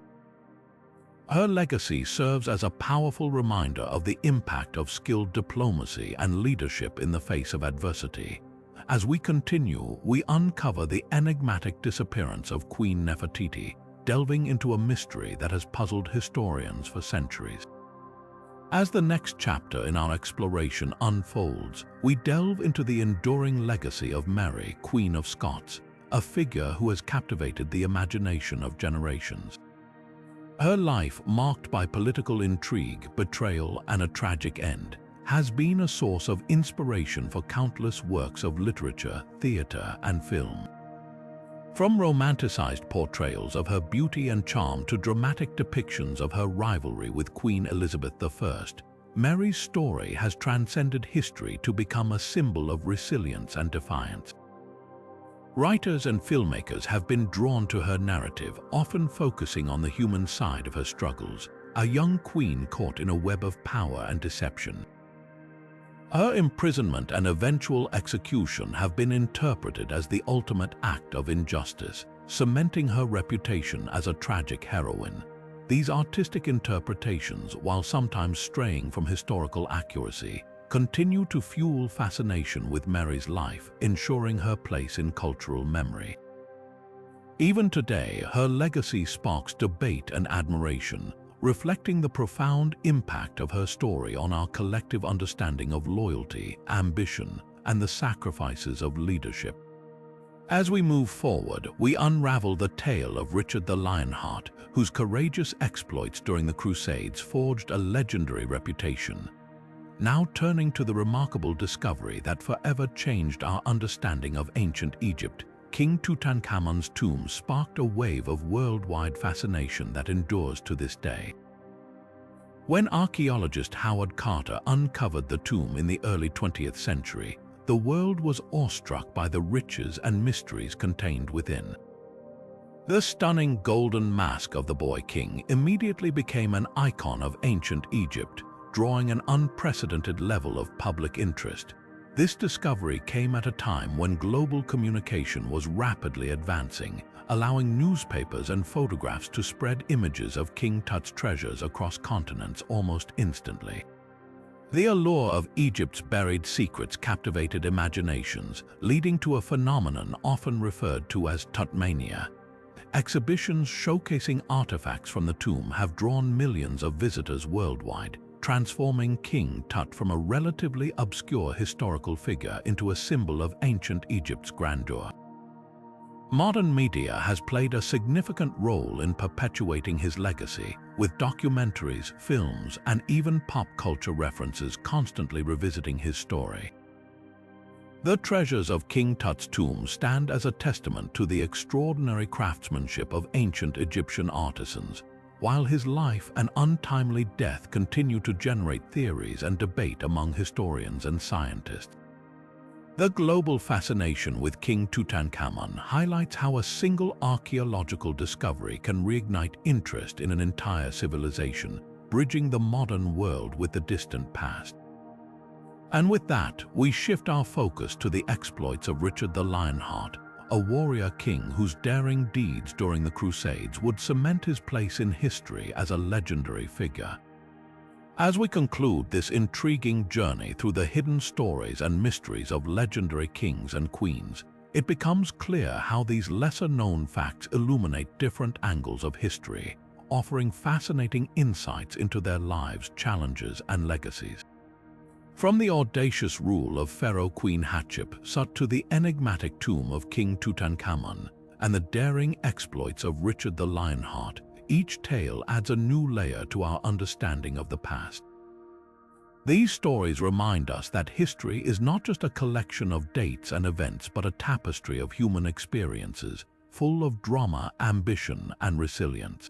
Her legacy serves as a powerful reminder of the impact of skilled diplomacy and leadership in the face of adversity. As we continue, we uncover the enigmatic disappearance of Queen Nefertiti, delving into a mystery that has puzzled historians for centuries. As the next chapter in our exploration unfolds, we delve into the enduring legacy of Mary, Queen of Scots, a figure who has captivated the imagination of generations. Her life, marked by political intrigue, betrayal, and a tragic end, has been a source of inspiration for countless works of literature, theater, and film. From romanticized portrayals of her beauty and charm to dramatic depictions of her rivalry with Queen Elizabeth I, Mary's story has transcended history to become a symbol of resilience and defiance. Writers and filmmakers have been drawn to her narrative, often focusing on the human side of her struggles, a young queen caught in a web of power and deception. Her imprisonment and eventual execution have been interpreted as the ultimate act of injustice, cementing her reputation as a tragic heroine. These artistic interpretations, while sometimes straying from historical accuracy, continue to fuel fascination with Mary's life, ensuring her place in cultural memory. Even today, her legacy sparks debate and admiration, reflecting the profound impact of her story on our collective understanding of loyalty, ambition, and the sacrifices of leadership. As we move forward, we unravel the tale of Richard the Lionheart, whose courageous exploits during the Crusades forged a legendary reputation. Now turning to the remarkable discovery that forever changed our understanding of ancient Egypt, King Tutankhamun's tomb sparked a wave of worldwide fascination that endures to this day. When archaeologist Howard Carter uncovered the tomb in the early 20th century, the world was awestruck by the riches and mysteries contained within. The stunning golden mask of the boy king immediately became an icon of ancient Egypt, drawing an unprecedented level of public interest. This discovery came at a time when global communication was rapidly advancing, allowing newspapers and photographs to spread images of King Tut's treasures across continents almost instantly. The allure of Egypt's buried secrets captivated imaginations, leading to a phenomenon often referred to as Tutmania. Exhibitions showcasing artifacts from the tomb have drawn millions of visitors worldwide, transforming King Tut from a relatively obscure historical figure into a symbol of ancient Egypt's grandeur. Modern media has played a significant role in perpetuating his legacy, with documentaries, films, and even pop culture references constantly revisiting his story. The treasures of King Tut's tomb stand as a testament to the extraordinary craftsmanship of ancient Egyptian artisans, while his life and untimely death continue to generate theories and debate among historians and scientists. The global fascination with King Tutankhamun highlights how a single archaeological discovery can reignite interest in an entire civilization, bridging the modern world with the distant past. And with that, we shift our focus to the exploits of Richard the Lionheart, a warrior king whose daring deeds during the Crusades would cement his place in history as a legendary figure. As we conclude this intriguing journey through the hidden stories and mysteries of legendary kings and queens, it becomes clear how these lesser-known facts illuminate different angles of history, offering fascinating insights into their lives, challenges, and legacies. From the audacious rule of Pharaoh Queen Hatshepsut to the enigmatic tomb of King Tutankhamun and the daring exploits of Richard the Lionheart, each tale adds a new layer to our understanding of the past. These stories remind us that history is not just a collection of dates and events, but a tapestry of human experiences, full of drama, ambition, and resilience.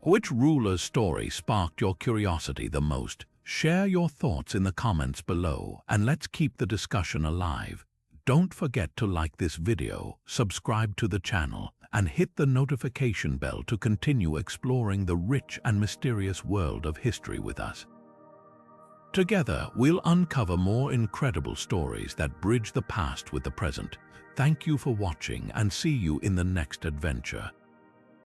Which ruler's story sparked your curiosity the most? Share your thoughts in the comments below, and let's keep the discussion alive. Don't forget to like this video, subscribe to the channel, and hit the notification bell to continue exploring the rich and mysterious world of history with us. Together, we'll uncover more incredible stories that bridge the past with the present. Thank you for watching, and see you in the next adventure.